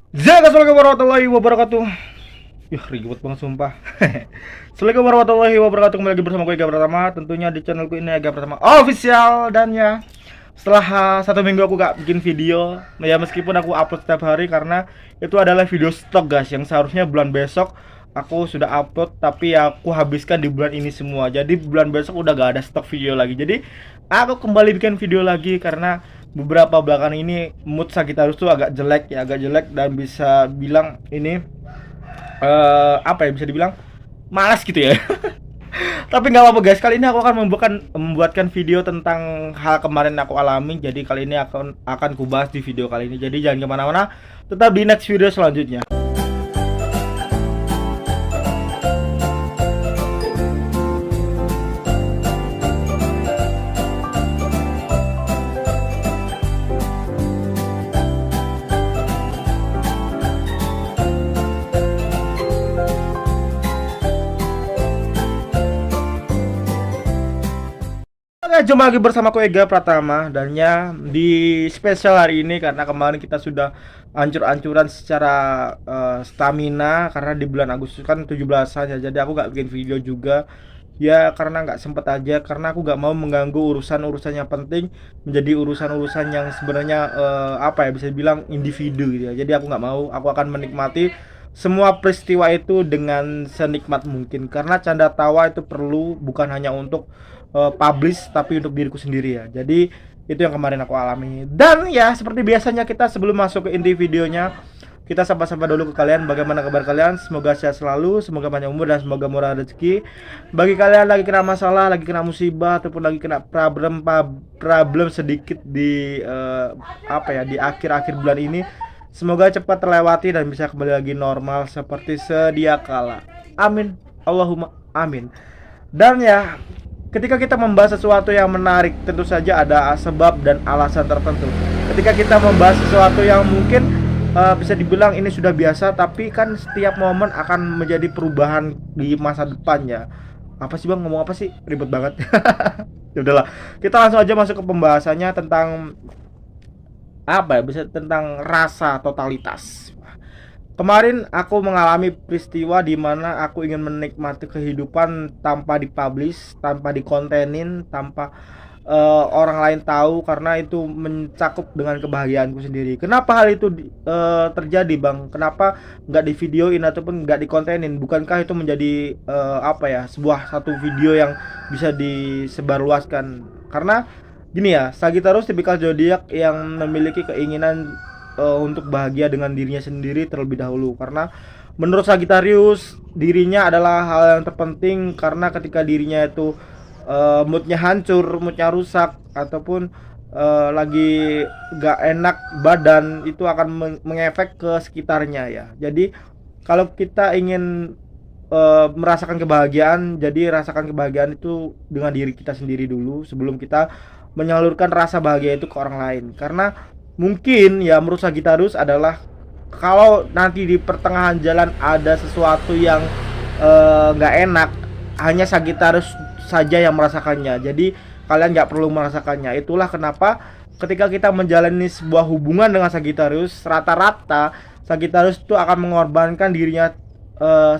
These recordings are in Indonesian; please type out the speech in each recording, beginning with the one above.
Assalamualaikum warahmatullahi wabarakatuh. Yah, ribet banget sumpah. Assalamualaikum warahmatullahi wabarakatuh. Kembali lagi bersama gue Ega Pratama. Tentunya di channelku ini Ega Pratama official. Dan ya, setelah 1 minggu aku gak bikin video, ya meskipun aku upload setiap hari karena itu adalah video stok guys, yang seharusnya bulan besok aku sudah upload, tapi aku habiskan di bulan ini semua. Jadi bulan besok udah gak ada stok video lagi. Jadi aku kembali bikin video lagi karena beberapa belakangan ini mood Sagittarius tuh agak jelek ya, agak jelek dan bisa bilang ini apa ya, bisa dibilang malas gitu ya. Tapi nggak apa-apa guys, kali ini aku akan membuatkan video tentang hal kemarin aku alami. Jadi kali ini akan kubahas di video kali ini. Jadi jangan kemana-mana, tetap di next video selanjutnya. Oke, jumpa lagi bersama aku Ega Pratama. Dan ya, di spesial hari ini karena kemarin kita sudah ancur-ancuran secara stamina. Karena di bulan Agustus kan 17-an ya, jadi aku gak bikin video juga. Ya karena nggak sempet aja, karena aku gak mau mengganggu urusan-urusan yang penting menjadi urusan-urusan yang sebenarnya apa ya, bisa dibilang individu gitu ya. Jadi aku nggak mau, aku akan menikmati semua peristiwa itu dengan senikmat mungkin. Karena canda tawa itu perlu, bukan hanya untuk publish, tapi untuk diriku sendiri ya. Jadi itu yang kemarin aku alami. Dan ya seperti biasanya, kita sebelum masuk ke inti videonya, kita sapa-sapa dulu ke kalian. Bagaimana kabar kalian? Semoga sehat selalu, semoga panjang umur, dan semoga murah rezeki. Bagi kalian lagi kena masalah, lagi kena musibah, ataupun lagi kena problem sedikit di apa ya, di akhir-akhir bulan ini, semoga cepat terlewati dan bisa kembali lagi normal seperti sedia kala. Amin. Allahumma amin. Dan ya, ketika kita membahas sesuatu yang menarik, tentu saja ada sebab dan alasan tertentu. Ketika kita membahas sesuatu yang mungkin bisa dibilang ini sudah biasa, tapi kan setiap momen akan menjadi perubahan di masa depannya. Apa sih bang, ngomong apa sih? Ribet banget. Ya udahlah, kita langsung aja masuk ke pembahasannya tentang apa ya, bisa tentang rasa totalitas. Kemarin aku mengalami peristiwa di mana aku ingin menikmati kehidupan tanpa dipublish, tanpa dikontenin, tanpa orang lain tahu, karena itu mencakup dengan kebahagiaanku sendiri. Kenapa hal itu terjadi, Bang? Kenapa nggak di videoin ataupun nggak dikontenin? Bukankah itu menjadi apa ya, sebuah satu video yang bisa disebarluaskan? Karena gini ya, Sagittarius tipikal zodiak yang memiliki keinginan untuk bahagia dengan dirinya sendiri terlebih dahulu. Karena menurut Sagittarius, dirinya adalah hal yang terpenting. Karena ketika dirinya itu moodnya hancur, moodnya rusak, ataupun lagi gak enak badan, itu akan mengefek ke sekitarnya ya. Jadi kalau kita ingin merasakan kebahagiaan, jadi rasakan kebahagiaan itu dengan diri kita sendiri dulu sebelum kita menyalurkan rasa bahagia itu ke orang lain. Karena mungkin ya, menurut Sagittarius adalah kalau nanti di pertengahan jalan ada sesuatu yang nggak enak, hanya Sagittarius saja yang merasakannya. Jadi kalian nggak perlu merasakannya. Itulah kenapa ketika kita menjalani sebuah hubungan dengan Sagittarius, rata-rata Sagittarius itu akan mengorbankan dirinya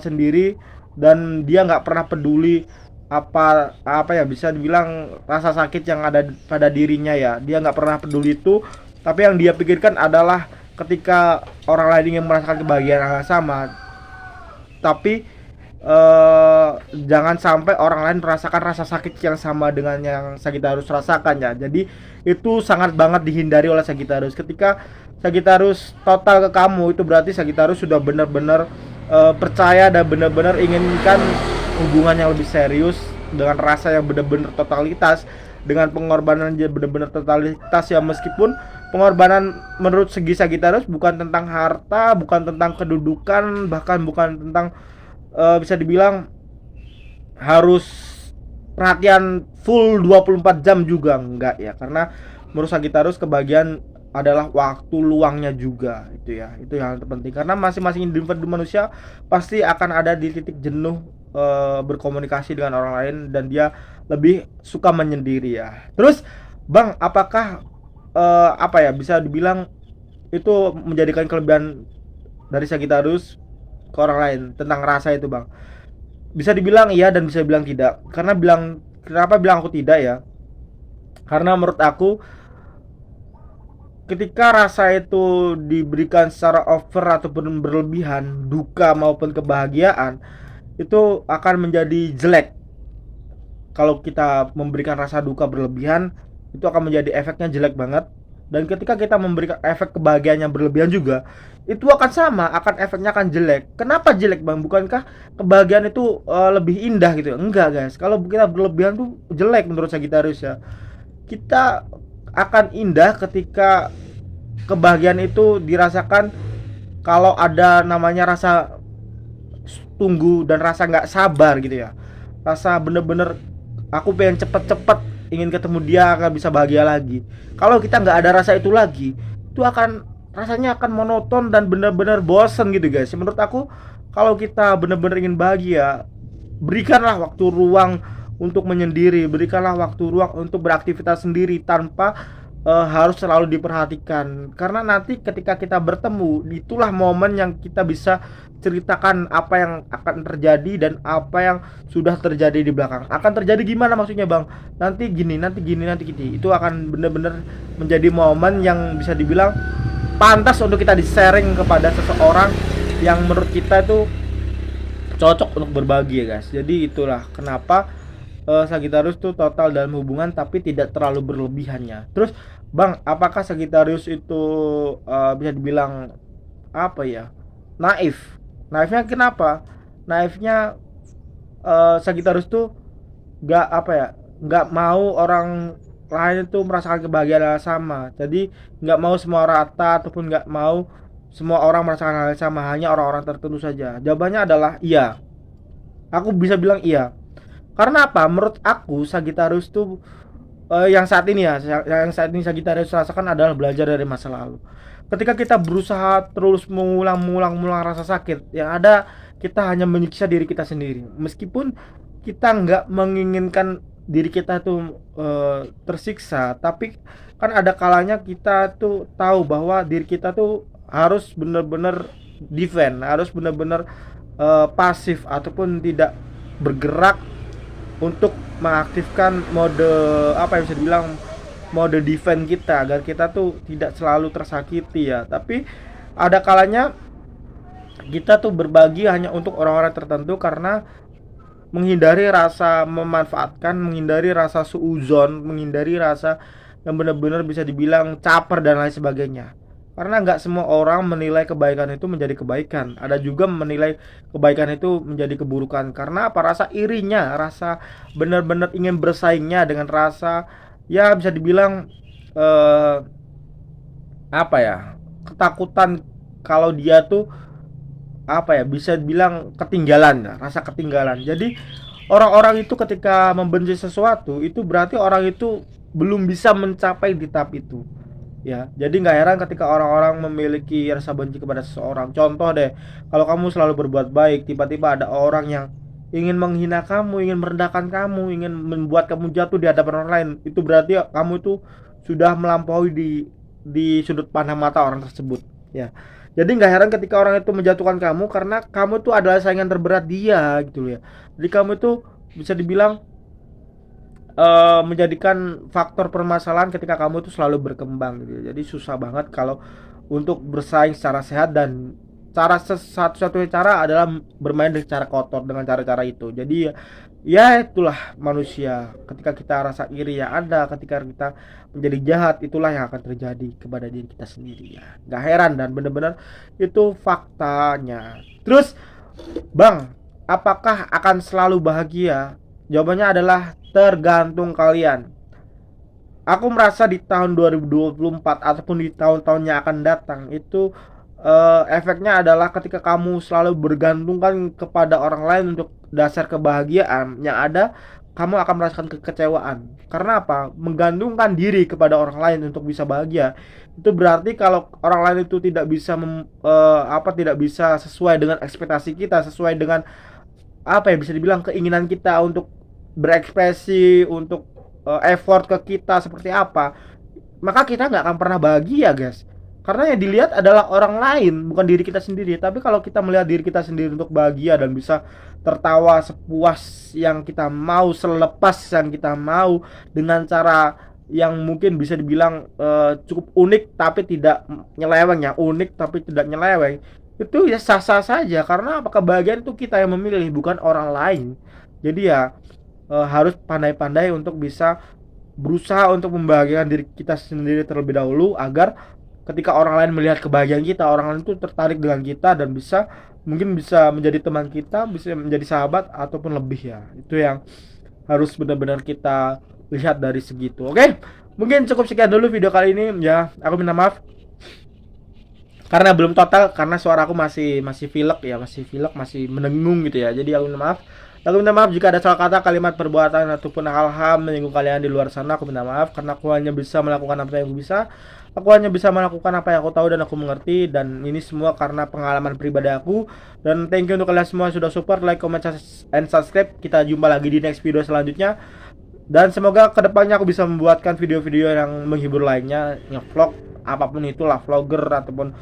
sendiri, dan dia nggak pernah peduli apa ya, bisa dibilang rasa sakit yang ada pada dirinya ya. Dia nggak pernah peduli itu, tapi yang dia pikirkan adalah ketika orang lain yang merasakan kebahagiaan yang sama, tapi jangan sampai orang lain merasakan rasa sakit yang sama dengan yang Sagittarius rasakan ya. Jadi itu sangat banget dihindari oleh Sagittarius. Ketika Sagittarius total ke kamu, itu berarti Sagittarius sudah benar-benar percaya dan benar-benar inginkan hubungan yang lebih serius, dengan rasa yang benar-benar totalitas, dengan pengorbanan yang benar-benar totalitas ya. Meskipun pengorbanan menurut segi Sagittarius bukan tentang harta, bukan tentang kedudukan, bahkan bukan tentang bisa dibilang harus perhatian full 24 jam juga, enggak ya. Karena menurut Sagittarius kebahagiaan adalah waktu luangnya juga, itu ya. Itu yang terpenting, karena masing-masing individu manusia pasti akan ada di titik jenuh berkomunikasi dengan orang lain, dan dia lebih suka menyendiri ya. Terus Bang, apakah apa ya, bisa dibilang itu menjadikan kelebihan dari Sagittarius ke orang lain tentang rasa itu, Bang. Bisa dibilang iya dan bisa dibilang tidak. Kenapa bilang aku tidak ya? Karena menurut aku ketika rasa itu diberikan secara over ataupun berlebihan, duka maupun kebahagiaan, itu akan menjadi jelek. Kalau kita memberikan rasa duka berlebihan, itu akan menjadi efeknya jelek banget. Dan ketika kita memberikan efek kebahagiaan yang berlebihan juga, itu akan sama, efeknya akan jelek. Kenapa jelek, Bang? Bukankah kebahagiaan itu lebih indah gitu? Enggak, guys. Kalau kita berlebihan tuh jelek menurut Sagittarius ya. Kita akan indah ketika kebahagiaan itu dirasakan kalau ada namanya rasa tunggu dan rasa nggak sabar gitu ya, rasa bener-bener aku pengen cepet-cepet ingin ketemu dia akan bisa bahagia lagi. Kalau kita nggak ada rasa itu lagi, itu akan rasanya akan monoton dan bener-bener bosen gitu guys. Menurut aku kalau kita bener-bener ingin bahagia, berikanlah waktu ruang untuk menyendiri, berikanlah waktu ruang untuk beraktivitas sendiri tanpa harus selalu diperhatikan. Karena nanti ketika kita bertemu, itulah momen yang kita bisa ceritakan apa yang akan terjadi dan apa yang sudah terjadi di belakang. Akan terjadi gimana maksudnya, Bang? Nanti gini, nanti gini, nanti gini. Itu akan benar-benar menjadi momen yang bisa dibilang pantas untuk kita di-sharing kepada seseorang yang menurut kita itu cocok untuk berbagi ya, guys. Jadi itulah kenapa Sagittarius tuh total dalam hubungan tapi tidak terlalu berlebihannya. Terus Bang, apakah Sagittarius itu bisa dibilang apa ya? Naif. Naifnya kenapa? Naifnya Sagittarius tuh nggak apa ya? Nggak mau orang lain itu merasakan kebahagiaan yang sama. Jadi nggak mau semua rata ataupun nggak mau semua orang merasakan hal yang sama. Hanya orang-orang tertentu saja. Jawabannya adalah iya. Aku bisa bilang iya. Karena apa? Menurut aku Sagittarius tuh yang saat ini ya, yang saat ini Sagittarius rasakan adalah belajar dari masa lalu. Ketika kita berusaha terus mengulang rasa sakit, yang ada kita hanya menyiksa diri kita sendiri. Meskipun kita nggak menginginkan diri kita tuh tersiksa, tapi kan ada kalanya kita tuh tahu bahwa diri kita tuh harus benar-benar defend, harus benar-benar pasif ataupun tidak bergerak untuk mengaktifkan mode apa yang bisa dibilang mode defense kita agar kita tuh tidak selalu tersakiti ya. Tapi ada kalanya kita tuh berbagi hanya untuk orang-orang tertentu karena menghindari rasa memanfaatkan, menghindari rasa suuzon, menghindari rasa yang benar-benar bisa dibilang caper dan lain sebagainya. Karena nggak semua orang menilai kebaikan itu menjadi kebaikan. Ada juga menilai kebaikan itu menjadi keburukan. Karena apa? Rasa irinya, rasa benar-benar ingin bersaingnya dengan rasa ya bisa dibilang eh, apa ya? Ketakutan kalau dia tuh apa ya? Bisa dibilang ketinggalan, rasa ketinggalan. Jadi orang-orang itu ketika membenci sesuatu itu berarti orang itu belum bisa mencapai di tahap itu ya. Jadi nggak heran ketika orang-orang memiliki rasa benci kepada seseorang. Contoh deh, kalau kamu selalu berbuat baik, tiba-tiba ada orang yang ingin menghina kamu, ingin merendahkan kamu, ingin membuat kamu jatuh di hadapan orang lain, itu berarti kamu itu sudah melampaui di sudut pandang mata orang tersebut ya. Jadi nggak heran ketika orang itu menjatuhkan kamu karena kamu itu adalah saingan terberat dia gitu ya. Jadi kamu itu bisa dibilang menjadikan faktor permasalahan ketika kamu tuh selalu berkembang gitu. Jadi susah banget kalau untuk bersaing secara sehat dan satu-satunya cara adalah bermain dengan cara kotor dengan cara-cara itu. Jadi ya itulah manusia. Ketika kita rasa iri ya ada, ketika kita menjadi jahat itulah yang akan terjadi kepada diri kita sendiri ya. Gak heran dan bener-bener itu faktanya. Terus Bang, apakah akan selalu bahagia? Jawabannya adalah tergantung kalian. Aku merasa di tahun 2024 ataupun di tahun-tahun yang akan datang itu efeknya adalah ketika kamu selalu bergantungkan kepada orang lain untuk dasar kebahagiaan, yang ada kamu akan merasakan kekecewaan. Karena apa? Menggantungkan diri kepada orang lain untuk bisa bahagia. Itu berarti kalau orang lain itu tidak bisa tidak bisa sesuai dengan ekspektasi kita, sesuai dengan apa ya bisa dibilang keinginan kita untuk berekspresi, untuk effort ke kita seperti apa, maka kita nggak akan pernah bahagia guys. Karena yang dilihat adalah orang lain, bukan diri kita sendiri. Tapi kalau kita melihat diri kita sendiri untuk bahagia dan bisa tertawa sepuas yang kita mau, selepas yang kita mau, dengan cara yang mungkin bisa dibilang cukup unik tapi tidak nyeleweng, ya unik tapi tidak nyeleweng, itu ya sah-sah saja. Karena apa, kebahagiaan itu kita yang memilih, bukan orang lain. Jadi ya harus pandai-pandai untuk bisa berusaha untuk membahagiakan diri kita sendiri terlebih dahulu, agar ketika orang lain melihat kebahagiaan kita, orang lain itu tertarik dengan kita dan bisa, mungkin bisa menjadi teman kita, bisa menjadi sahabat ataupun lebih ya. Itu yang harus benar-benar kita lihat dari segitu. Oke, mungkin cukup sekian dulu video kali ini ya. Aku minta maaf karena belum total, karena suara aku masih masih pilek ya, masih pilek, masih mendengung gitu ya. Jadi aku minta maaf. Aku minta maaf jika ada salah kata, kalimat, perbuatan ataupun hal-hal menyinggung kalian di luar sana. Aku minta maaf karena aku hanya bisa melakukan apa yang aku bisa. Aku hanya bisa melakukan apa yang aku tahu dan aku mengerti, dan ini semua karena pengalaman pribadi aku. Dan thank you untuk kalian semua yang sudah support, like, comment, and subscribe. Kita jumpa lagi di next video selanjutnya. Dan semoga kedepannya aku bisa membuatkan video-video yang menghibur lainnya, vlog apapun itulah, vlogger ataupun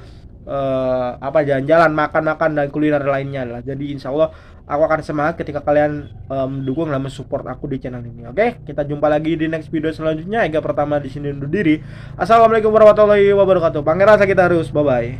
apa, jalan-jalan, makan-makan dan kuliner lainnya lah. Jadi insya Allah aku akan semangat ketika kalian mendukung dan mensupport aku di channel ini. Oke, kita jumpa lagi di next video selanjutnya. Ega Pratama di sini undur diri. Assalamualaikum warahmatullahi wabarakatuh. Pangeran Sagittarius, bye bye.